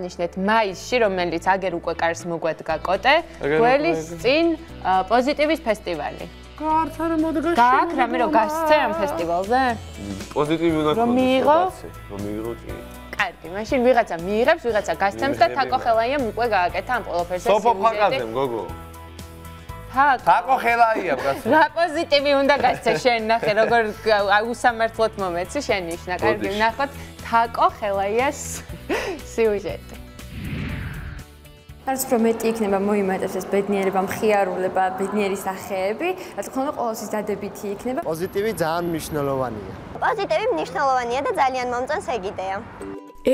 ნიშნეთ მაისში, რომელიც აგერ უკვე კარს მოგვედგა კოტე, გველის წინ პოზიტივის ფესტივალი. გარც არა მოდი გაშენ. გააკ რამე რომ გასცე ამ ფესტივალზე? პოზიტივი უნდა რომ მიიღო? რომ მიიღო კი. კარგი, მაშინ ვიღაცა მიიღებს, ვიღაცა გასცემს და თაკო ხელაიამ უკვე გააკეთა ამ ყველაფერზე სიუჟეტი. სოფო ფაკაზე მგოგო. თაკო ხელაიამ გასცე. რა პოზიტივი უნდა გასცე შენ, ნახე როგორ უსამართლოდ მომეცი შენ ნიშნა. კარგი, ნახოთ თაკო ხელაიას სიუჟეტი. არც უფრო მეტი იქნება მოიმატებს ეს ბედნიერება, მხიარულება, ბედნიერი სახეები, რაც თქმა უნდა ყოველთვის დადებითი იქნება. პოზიტივი ძალიან მნიშვნელოვანია. პოზიტივი მნიშვნელოვანია და ძალიან მომწონს ეგ იდეა.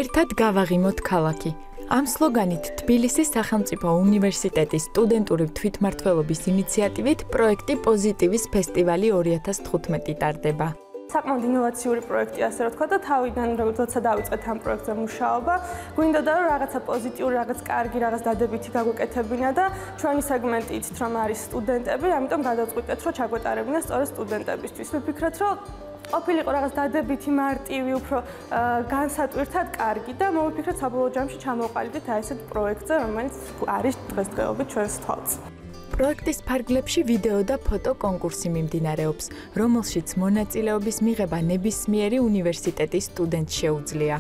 ერთად გავაღიმოთ ქალაქი. ამ სლოგანით თბილისის სახელმწიფო უნივერსიტეტის სტუდენტური თვითმმართველობის ინიციატივით პროექტი პოზიტივის ფესტივალი 2015 ტარდება. საკმაოდ ინოვაციური პროექტი, ასე რომ თქვა და თავიდან როცა დავიწყეთ ამ პროექტზე მუშაობა, გვინდოდა რომ რაღაცა პოზიტიური, რაღაც კარგი, რაღაც დადებითი გაგვეკეთებინა და ჩვენი სეგმენტი იცით რომ არის სტუდენტები, ამიტომ გადავწყვიტეთ რომ ჩაგვეტარებინა სწორედ სტუდენტებისთვის. ვიფიქრეთ რომ ყოფილიყო რაღაც დადებითი, მარტივი, უფრო განსატვირთად კარგი და მოვიფიქრეთ საბოლოო ჯამში ჩამოვყალიბდით აი ესეთ პროექტზე, რომელიც არის დღესდღეობით ჩვენს თვალს. პროექტის ფარგლებში ვიდეო და ფოტო კონკურსი მიმდინარეობს, რომელშიც მონაწილეობის მიღება ნებისმიერი უნივერსიტეტის სტუდენტს შეუძლია.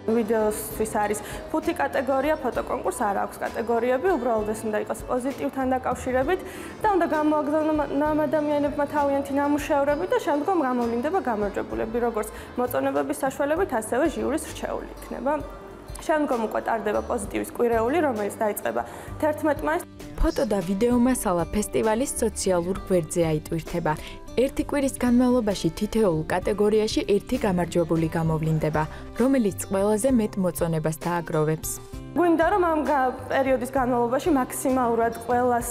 ვიდეოსთვის არის 5 კატეგორია, ფოტო კონკურს არ აქვს კატეგორიები, უბრალოდ ეს უნდა იყოს პოზიტივთან დაკავშირებით და უნდა გამოაგზავნონ ამ ადამიანებმა თავიანთი ნამუშევრები და შემდგომ გამოვლინდება გამარჯვებულები, როგორც მოწონებების საშუალებით, ასევე ჟიურის რჩეული იქნება. შემდგომ უკვე ტარდება პოზიტივის კვირეული, რომელიც დაიწყება 11 მაისს. ფოტო და ვიდეო მასალა ფესტივალის სოციალურ გვერდზე აიტვირთება. ერთი კვირის განმავლობაში თითოეულ კატეგორიაში ერთი გამარჯვებული გამოვლინდება, რომელიც ყველაზე მეტ მოწონებას დააგროვებს. გვინდა რომ ამ პერიოდის განმავლობაში მაქსიმალურად ყველას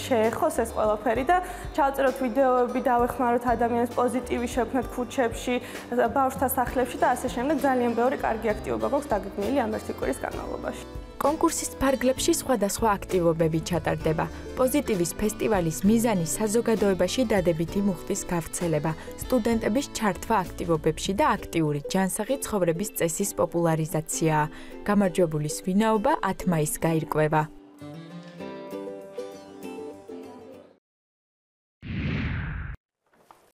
შეეხოს ეს ყველაფერი და ჩავწეროთ ვიდეოები, დავეხმაროთ ადამიანებს პოზიტივი შექმნათ ქუჩებში, ბავშვთა სახლებში და ასე შემდეგ. ძალიან ბევრი კარგი აქტივობა გვაქვს დაგეგმილი ამ ერთი კვირის განმავლობაში. კონკურსის ფარგლებში სხვადასხვა აქტივობები ჩატარდება. პოზიტივის ფესტივალის მიზანი საზოგადოებაში დადებითი მუხტის გავრცელება, სტუდენტების ჩართვა აქტივობებში და აქტიური ჯანსაღი ცხოვრების წესის პოპულარიზაციაა. გამარჯვებულის ვინაობა 10 მაისს გაირკვევა.